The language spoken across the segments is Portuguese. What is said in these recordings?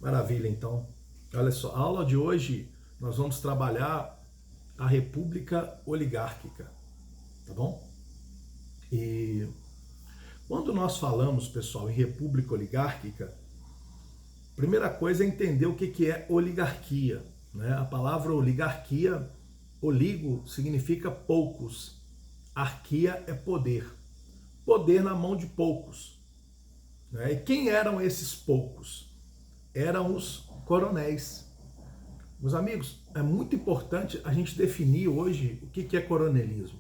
Maravilha, então. Olha só, a aula de hoje nós vamos trabalhar a República Oligárquica, tá bom? E quando nós falamos, pessoal, em República Oligárquica, a primeira coisa é entender o que é oligarquia, né? A palavra oligarquia, oligo significa poucos, arquia é poder, poder na mão de poucos, né? E quem eram esses poucos? Eram os coronéis. Meus amigos, é muito importante a gente definir hoje o que é coronelismo.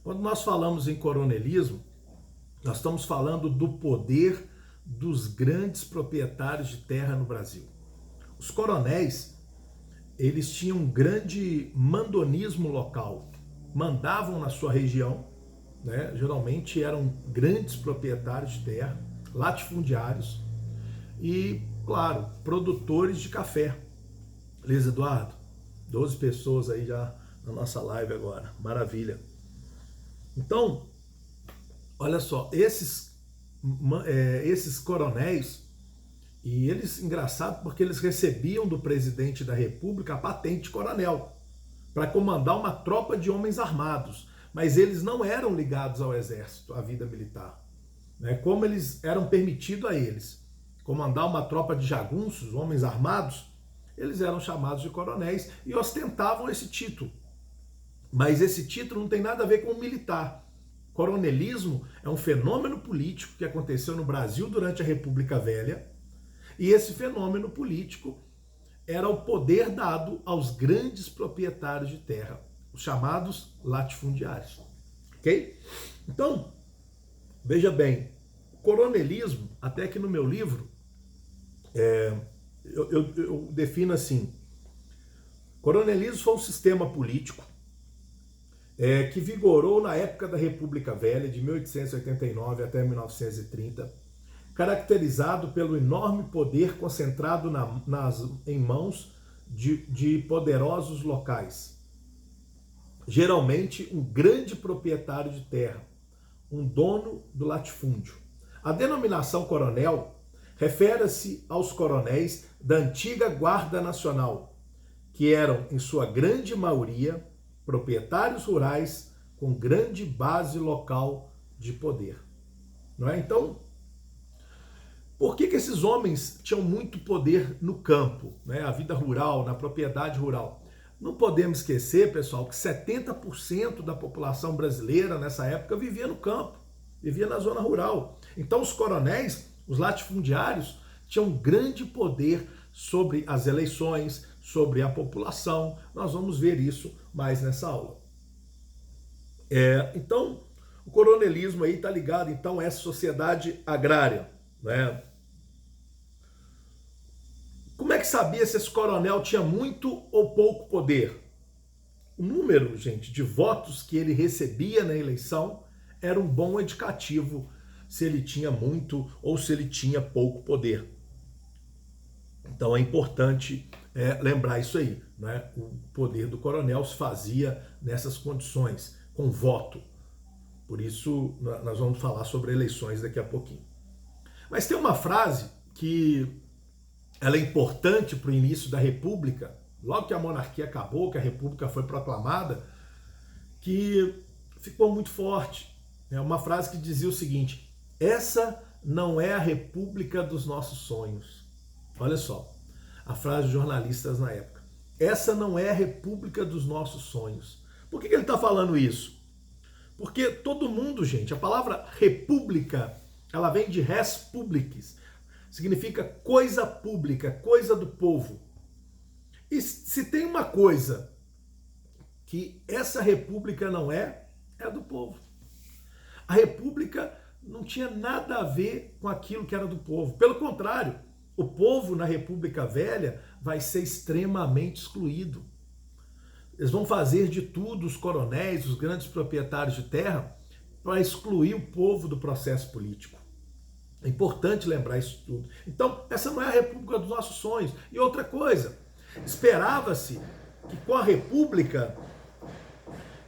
Quando nós falamos em coronelismo, nós estamos falando do poder dos grandes proprietários de terra no Brasil. Os coronéis, eles tinham um grande mandonismo local, mandavam na sua região, né? Geralmente eram grandes proprietários de terra, latifundiários e, claro, produtores de café. Beleza, Eduardo? 12 pessoas aí já na nossa live agora, maravilha. Então, olha só, esses coronéis, e eles, engraçado, porque eles recebiam do presidente da República a patente de coronel, para comandar uma tropa de homens armados, mas eles não eram ligados ao exército, à vida militar, né? Como eles eram permitido a eles comandar uma tropa de jagunços, homens armados, eles eram chamados de coronéis e ostentavam esse título. Mas esse título não tem nada a ver com o militar. Coronelismo é um fenômeno político que aconteceu no Brasil durante a República Velha, e esse fenômeno político era o poder dado aos grandes proprietários de terra, os chamados latifundiários. Ok? Então, veja bem, o coronelismo, até que no meu livro, eu defino assim: coronelismo foi um sistema político que vigorou na época da República Velha, de 1889 até 1930, caracterizado pelo enorme poder concentrado em mãos de poderosos locais. Geralmente, um grande proprietário de terra, um dono do latifúndio. A denominação coronel refere-se aos coronéis da antiga Guarda Nacional, que eram, em sua grande maioria, proprietários rurais com grande base local de poder. Não é? Então, por que esses homens tinham muito poder no campo, né? A vida rural, na propriedade rural? Não podemos esquecer, pessoal, que 70% da população brasileira nessa época vivia no campo, vivia na zona rural. Então os coronéis, os latifundiários, tinham grande poder sobre as eleições, sobre a população. Nós vamos ver isso mais nessa aula. Então, o coronelismo aí está ligado então a essa sociedade agrária, né? Como é que sabia se esse coronel tinha muito ou pouco poder? O número, gente, de votos que ele recebia na eleição era um bom indicativo se ele tinha muito ou se ele tinha pouco poder. Então é importante lembrar isso aí, né? O poder do coronel se fazia nessas condições, com voto. Por isso nós vamos falar sobre eleições daqui a pouquinho. Mas tem uma frase que ela é importante para o início da República, logo que a monarquia acabou, que a República foi proclamada, que ficou muito forte. É uma frase que dizia o seguinte: essa não é a República dos nossos sonhos. Olha só, a frase de jornalistas na época. Essa não é a República dos nossos sonhos. Por que ele está falando isso? Porque todo mundo, gente, a palavra república, ela vem de res publicis, significa coisa pública, coisa do povo. E se tem uma coisa que essa república não é a do povo. A república não tinha nada a ver com aquilo que era do povo. Pelo contrário, o povo na República Velha vai ser extremamente excluído. Eles vão fazer de tudo, os coronéis, os grandes proprietários de terra, para excluir o povo do processo político. É importante lembrar isso tudo. Então, essa não é a República dos nossos sonhos. E outra coisa, esperava-se que com a República,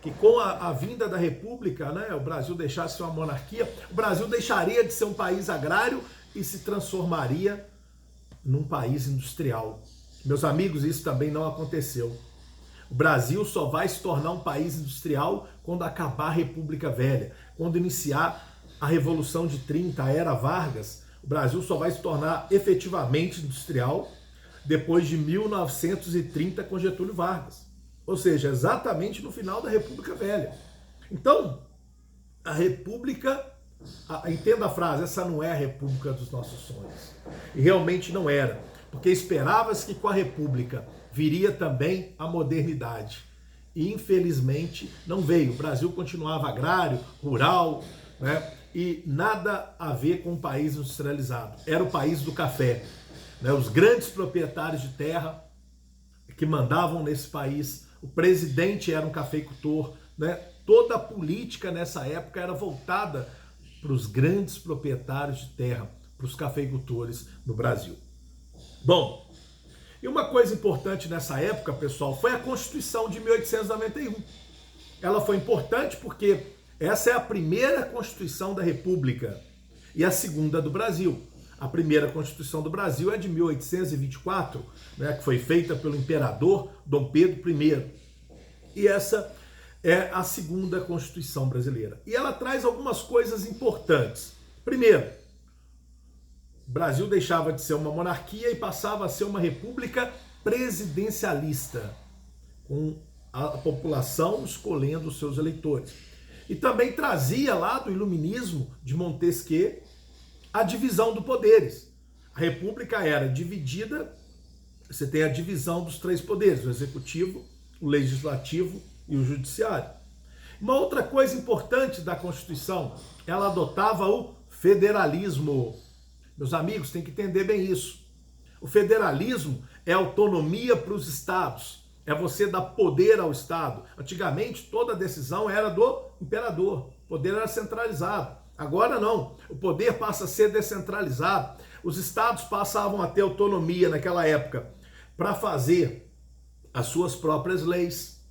que com a vinda da República, né, o Brasil deixasse de ser uma monarquia, o Brasil deixaria de ser um país agrário e se transformaria num país industrial. Meus amigos, isso também não aconteceu. O Brasil só vai se tornar um país industrial quando acabar a República Velha, quando iniciar a Revolução de 30, a Era Vargas. O Brasil só vai se tornar efetivamente industrial depois de 1930 com Getúlio Vargas. Ou seja, exatamente no final da República Velha. Então, a República, entenda a frase, essa não é a República dos nossos sonhos. E realmente não era, porque esperava-se que com a República viria também a modernidade. E infelizmente não veio. O Brasil continuava agrário, rural, né? E nada a ver com um país industrializado. Era o país do café. Né? Os grandes proprietários de terra que mandavam nesse país, o presidente era um cafeicultor, né? Toda a política nessa época era voltada para os grandes proprietários de terra, para os cafeicultores no Brasil. Bom, e uma coisa importante nessa época, pessoal, foi a Constituição de 1891. Ela foi importante porque essa é a primeira Constituição da República e a segunda do Brasil. A primeira Constituição do Brasil é de 1824, né, que foi feita pelo imperador Dom Pedro I. E essa é a segunda Constituição brasileira. E ela traz algumas coisas importantes. Primeiro, o Brasil deixava de ser uma monarquia e passava a ser uma república presidencialista, com a população escolhendo os seus eleitores. E também trazia lá do iluminismo de Montesquieu a divisão dos poderes. A república era dividida, você tem a divisão dos três poderes, o executivo, o legislativo e o judiciário. Uma outra coisa importante da Constituição, ela adotava o federalismo. Meus amigos, tem que entender bem isso. O federalismo é autonomia para os estados, é você dar poder ao estado. Antigamente, toda a decisão era do imperador, o poder era centralizado. Agora não, o poder passa a ser descentralizado. Os estados passavam a ter autonomia naquela época para fazer as suas próprias leis.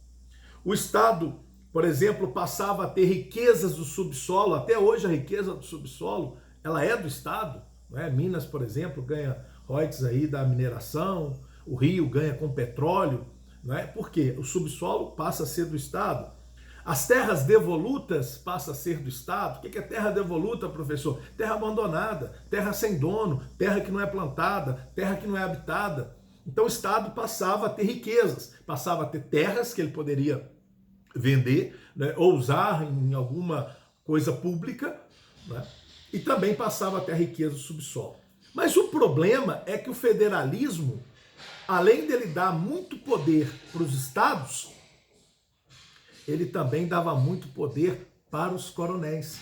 O estado, por exemplo, passava a ter riquezas do subsolo. Até hoje a riqueza do subsolo, ela é do estado. Né? Minas, por exemplo, ganha royalties aí da mineração, o Rio ganha com petróleo. Né? Por quê? O subsolo passa a ser do estado. As terras devolutas passam a ser do estado. O que é terra devoluta, professor? Terra abandonada, terra sem dono, terra que não é plantada, terra que não é habitada. Então o estado passava a ter riquezas, passava a ter terras que ele poderia vender, né, ou usar em alguma coisa pública, né, e também passava a ter a riqueza do subsolo. Mas o problema é que o federalismo, além dele dar muito poder para os estados, ele também dava muito poder para os coronéis.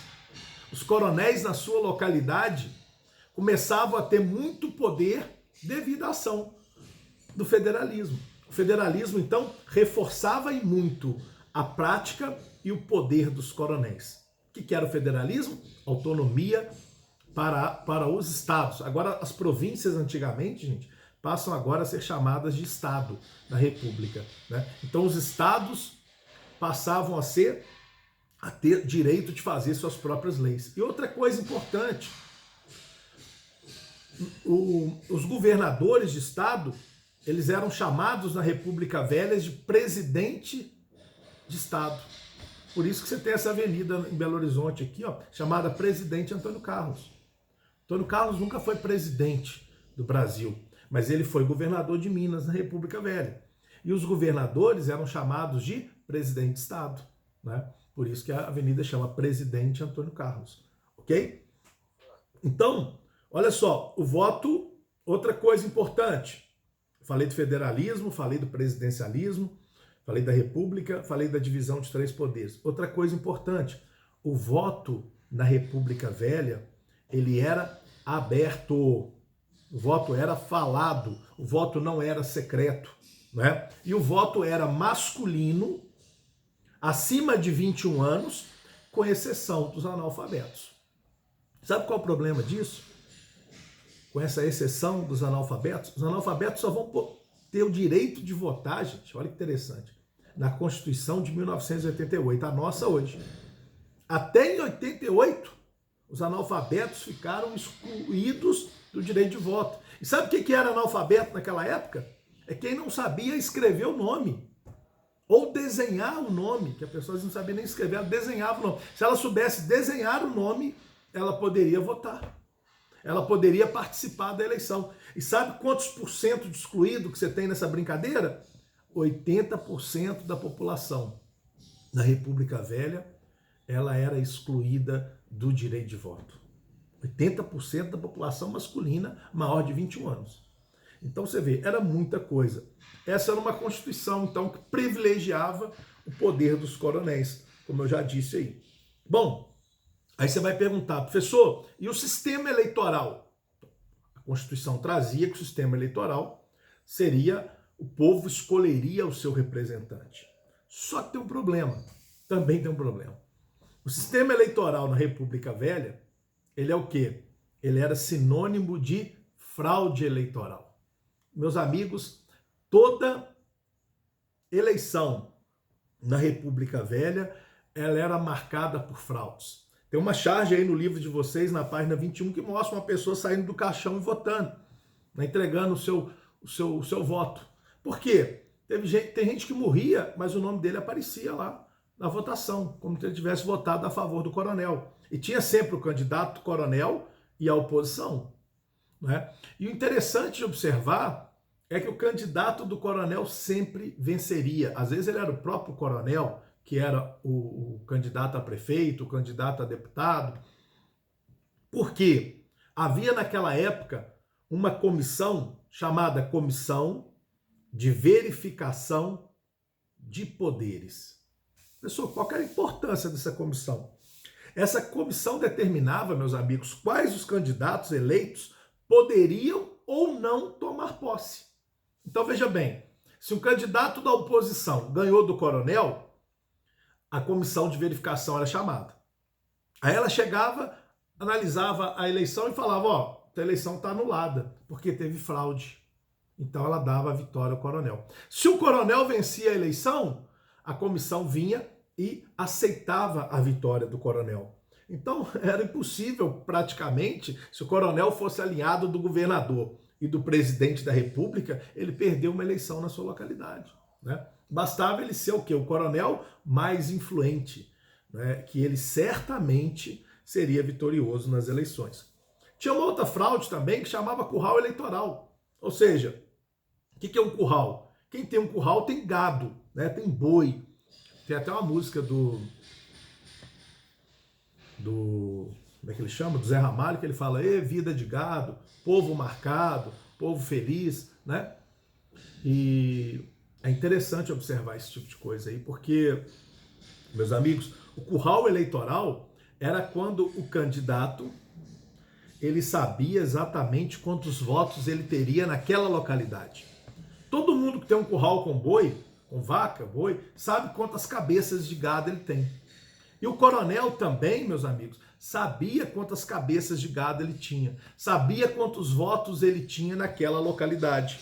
Os coronéis na sua localidade começavam a ter muito poder devido à ação do federalismo. O federalismo, então, reforçava e muito a prática e o poder dos coronéis. O que era o federalismo? Autonomia para os estados. Agora, as províncias, antigamente, gente, passam agora a ser chamadas de estado na República. Né? Então, os estados passavam a ter direito de fazer suas próprias leis. E outra coisa importante, os governadores de estado, eles eram chamados na República Velha de presidente de estado. Por isso que você tem essa avenida em Belo Horizonte aqui, ó, chamada Presidente Antônio Carlos. Antônio Carlos nunca foi presidente do Brasil, mas ele foi governador de Minas na República Velha. E os governadores eram chamados de presidente de estado, né? Por isso que a avenida chama Presidente Antônio Carlos, ok? Então, olha só, o voto, outra coisa importante. Falei do federalismo, falei do presidencialismo, falei da república, falei da divisão de três poderes. Outra coisa importante, o voto na República Velha, ele era aberto, o voto era falado, o voto não era secreto, né? E o voto era masculino, acima de 21 anos, com exceção dos analfabetos. Sabe qual é o problema disso? Com essa exceção dos analfabetos, os analfabetos só vão ter o direito de votar, gente, olha que interessante, na Constituição de 1988, a nossa hoje. Até em 88, os analfabetos ficaram excluídos do direito de voto. E sabe o que era analfabeto naquela época? É quem não sabia escrever o nome. Ou desenhar o nome, que a pessoa não sabia nem escrever, ela desenhava o nome. Se ela soubesse desenhar o nome, ela poderia votar. Ela poderia participar da eleição. E sabe quantos por cento de excluído que você tem nessa brincadeira? 80% da população na República Velha, ela era excluída do direito de voto. 80% da população masculina maior de 21 anos. Então você vê, era muita coisa. Essa era uma Constituição, então, que privilegiava o poder dos coronéis, como eu já disse aí. Bom, aí você vai perguntar, professor, e o sistema eleitoral? A Constituição trazia que o sistema eleitoral seria, o povo escolheria o seu representante. Só que tem um problema, também tem um problema. O sistema eleitoral na República Velha, ele é o quê? Ele era sinônimo de fraude eleitoral. Meus amigos, toda eleição na República Velha, ela era marcada por fraudes. Tem uma charge aí no livro de vocês, na página 21, que mostra uma pessoa saindo do caixão e votando, né, entregando o seu voto. Por quê? Tem gente que morria, mas o nome dele aparecia lá na votação, como se ele tivesse votado a favor do coronel. E tinha sempre o candidato coronel e a oposição. Né? E o interessante de observar é que o candidato do coronel sempre venceria. Às vezes ele era o próprio coronel, que era o candidato a prefeito, o candidato a deputado. Por quê? Havia naquela época uma comissão chamada Comissão de Verificação de Poderes. Pessoal, qual era a importância dessa comissão? Essa comissão determinava, meus amigos, quais os candidatos eleitos poderiam ou não tomar posse. Então veja bem, se um candidato da oposição ganhou do coronel, a comissão de verificação era chamada. Aí ela chegava, analisava a eleição e falava, ó, a eleição está anulada, porque teve fraude. Então ela dava a vitória ao coronel. Se o coronel vencia a eleição, a comissão vinha e aceitava a vitória do coronel. Então era impossível, praticamente, se o coronel fosse alinhado do governador e do presidente da República, ele perdeu uma eleição na sua localidade. Né? Bastava ele ser o quê? O coronel mais influente, né? Que ele certamente seria vitorioso nas eleições. Tinha uma outra fraude também que chamava curral eleitoral. Ou seja, o que é um curral? Quem tem um curral tem gado, né? Tem boi. Tem até uma música do como é que ele chama? Do Zé Ramalho, que ele fala, vida de gado, povo marcado, povo feliz, né? E é interessante observar esse tipo de coisa aí, porque, meus amigos, o curral eleitoral era quando o candidato, ele sabia exatamente quantos votos ele teria naquela localidade. Todo mundo que tem um curral com boi, com vaca, boi, sabe quantas cabeças de gado ele tem. E o coronel também, meus amigos, sabia quantas cabeças de gado ele tinha, sabia quantos votos ele tinha naquela localidade.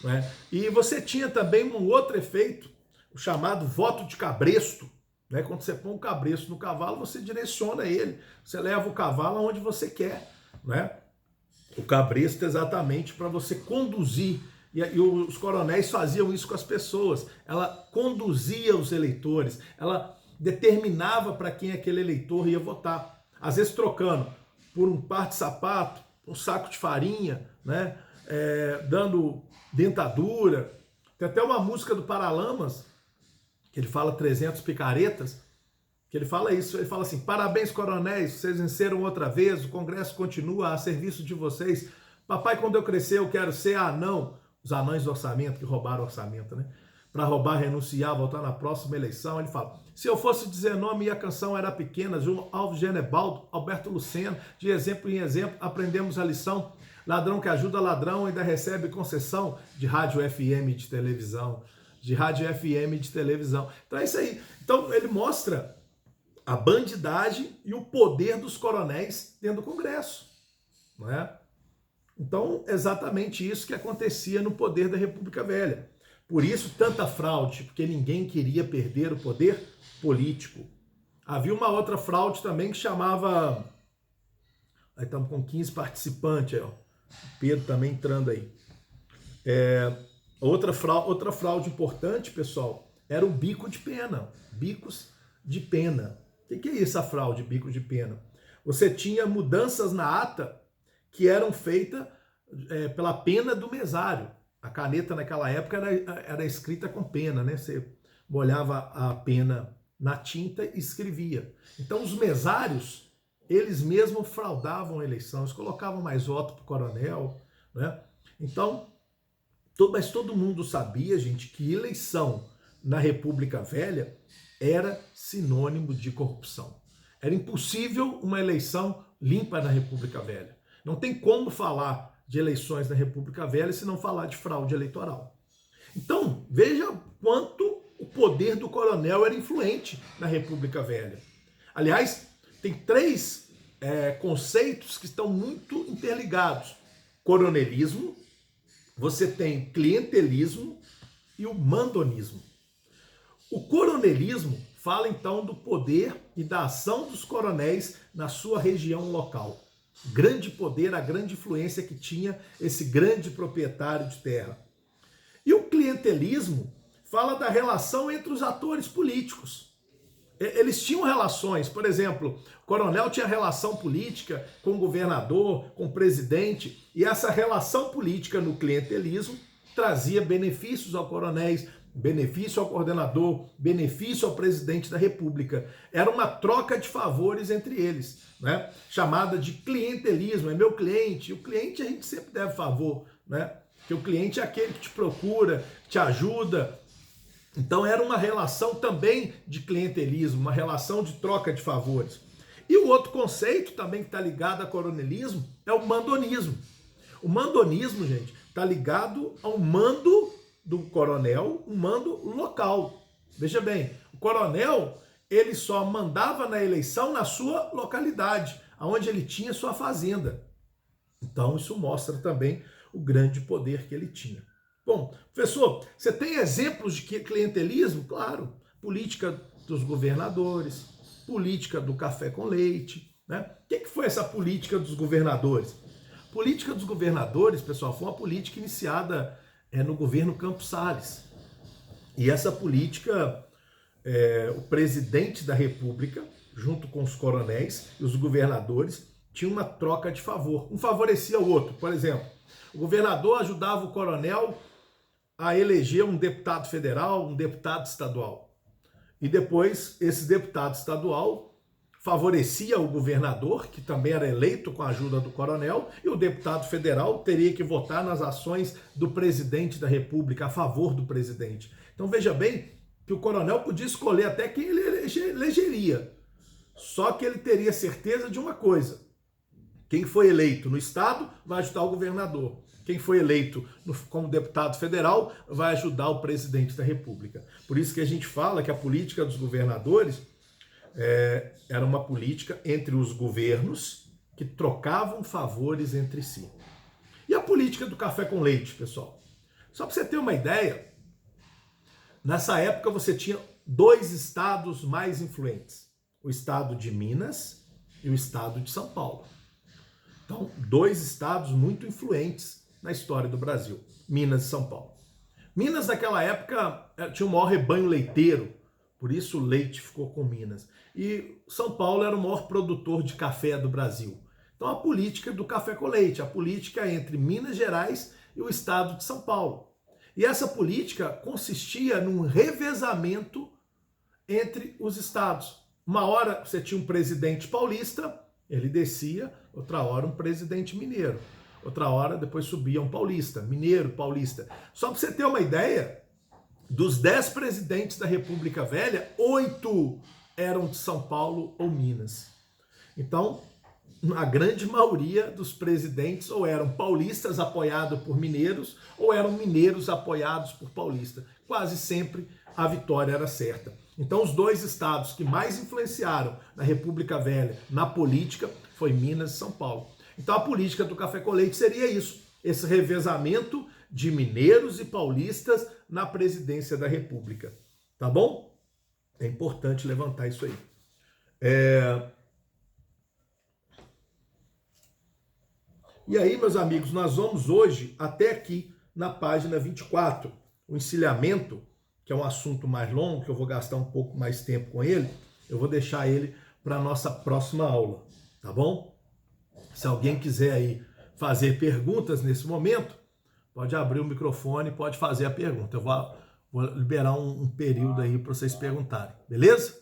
Né? E você tinha também um outro efeito, o chamado voto de cabresto. Né? Quando você põe um cabresto no cavalo, você direciona ele, você leva o cavalo aonde você quer. Né? O cabresto é exatamente para você conduzir. E os coronéis faziam isso com as pessoas. Ela conduzia os eleitores, ela determinava para quem aquele eleitor ia votar. Às vezes trocando por um par de sapato, um saco de farinha, né? Dando dentadura. Tem até uma música do Paralamas, que ele fala 300 picaretas, que ele fala isso, ele fala assim, parabéns coronéis, vocês venceram outra vez, o Congresso continua a serviço de vocês. Papai, quando eu crescer, eu quero ser anão. Os anões do orçamento, que roubaram o orçamento, né? Para roubar, renunciar, voltar na próxima eleição. Ele fala, se eu fosse dizer nome e a canção era pequena, João Alves Genebaldo, Alberto Luceno, de exemplo em exemplo, aprendemos a lição. Ladrão que ajuda ladrão ainda recebe concessão de rádio FM de televisão. De rádio FM de televisão. Então é isso aí. Então ele mostra a bandidagem e o poder dos coronéis dentro do Congresso. Não é? Então, exatamente isso que acontecia no poder da República Velha. Por isso, tanta fraude, porque ninguém queria perder o poder político. Havia uma outra fraude também que chamava... Aí estamos com 15 participantes, ó. Pedro também entrando aí. Outra fraude importante, pessoal, era o bico de pena. Bicos de pena. O que é essa fraude, bico de pena? Você tinha mudanças na ata que eram feitas pela pena do mesário. A caneta naquela época era escrita com pena, né? Você molhava a pena na tinta e escrevia. Então os mesários, eles mesmos fraudavam a eleição, eles colocavam mais voto para o coronel, né? Então, mas todo mundo sabia, gente, que eleição na República Velha era sinônimo de corrupção. Era impossível uma eleição limpa na República Velha. Não tem como falar de eleições na República Velha se não falar de fraude eleitoral. Então, veja quanto o poder do coronel era influente na República Velha. Aliás, tem três conceitos que estão muito interligados. Coronelismo, você tem clientelismo e o mandonismo. O coronelismo fala então do poder e da ação dos coronéis na sua região local. Grande poder, a grande influência que tinha esse grande proprietário de terra. E o clientelismo fala da relação entre os atores políticos. Eles tinham relações, por exemplo, o coronel tinha relação política com o governador, com o presidente, e essa relação política no clientelismo trazia benefícios ao coronéis, benefício ao coordenador, benefício ao presidente da República. Era uma troca de favores entre eles, né? Chamada de clientelismo, é meu cliente. O cliente a gente sempre deve favor, né? Porque o cliente é aquele que te procura, te ajuda. Então era uma relação também de clientelismo, uma relação de troca de favores. E o outro conceito também que está ligado ao coronelismo é o mandonismo. O mandonismo, gente, está ligado ao mando do coronel, um mando local. Veja bem, o coronel, ele só mandava na eleição na sua localidade, onde ele tinha sua fazenda. Então isso mostra também o grande poder que ele tinha. Bom, professor, você tem exemplos de clientelismo? Claro, política dos governadores, política do café com leite, né? O que foi essa política dos governadores? A política dos governadores, pessoal, foi uma política iniciada no governo Campos Salles. E essa política, o presidente da República, junto com os coronéis e os governadores, tinha uma troca de favor. Um favorecia o outro. Por exemplo, o governador ajudava o coronel a eleger um deputado federal, um deputado estadual. E depois, esse deputado estadual favorecia o governador, que também era eleito com a ajuda do coronel, e o deputado federal teria que votar nas ações do presidente da República, a favor do presidente. Então veja bem que o coronel podia escolher até quem ele elegeria. Só que ele teria certeza de uma coisa: quem foi eleito no estado vai ajudar o governador. Quem foi eleito como deputado federal vai ajudar o presidente da República. Por isso que a gente fala que a política dos governadores era uma política entre os governos que trocavam favores entre si. E a política do café com leite, pessoal? Só para você ter uma ideia, nessa época você tinha dois estados mais influentes: o estado de Minas e o estado de São Paulo. Então, dois estados muito influentes na história do Brasil, Minas e São Paulo. Minas, naquela época, tinha o maior rebanho leiteiro, por isso o leite ficou com Minas. E São Paulo era o maior produtor de café do Brasil. Então, a política do café com leite, a política entre Minas Gerais e o estado de São Paulo. E essa política consistia num revezamento entre os estados. Uma hora você tinha um presidente paulista, ele descia, outra hora um presidente mineiro. Outra hora, depois subia um paulista, mineiro, paulista. Só para você ter uma ideia, dos 10 presidentes da República Velha, 8 eram de São Paulo ou Minas. Então, a grande maioria dos presidentes ou eram paulistas apoiados por mineiros, ou eram mineiros apoiados por paulistas. Quase sempre a vitória era certa. Então, os dois estados que mais influenciaram na República Velha na política foi Minas e São Paulo. Então a política do café com leite seria isso, esse revezamento de mineiros e paulistas na presidência da República. Tá bom? É importante levantar isso aí. E aí, meus amigos, nós vamos hoje até aqui na página 24. O encilhamento, que é um assunto mais longo, que eu vou gastar um pouco mais tempo com ele, eu vou deixar ele para a nossa próxima aula, tá bom? Se alguém quiser aí fazer perguntas nesse momento, pode abrir o microfone, pode fazer a pergunta. Eu vou liberar um período aí para vocês perguntarem, beleza?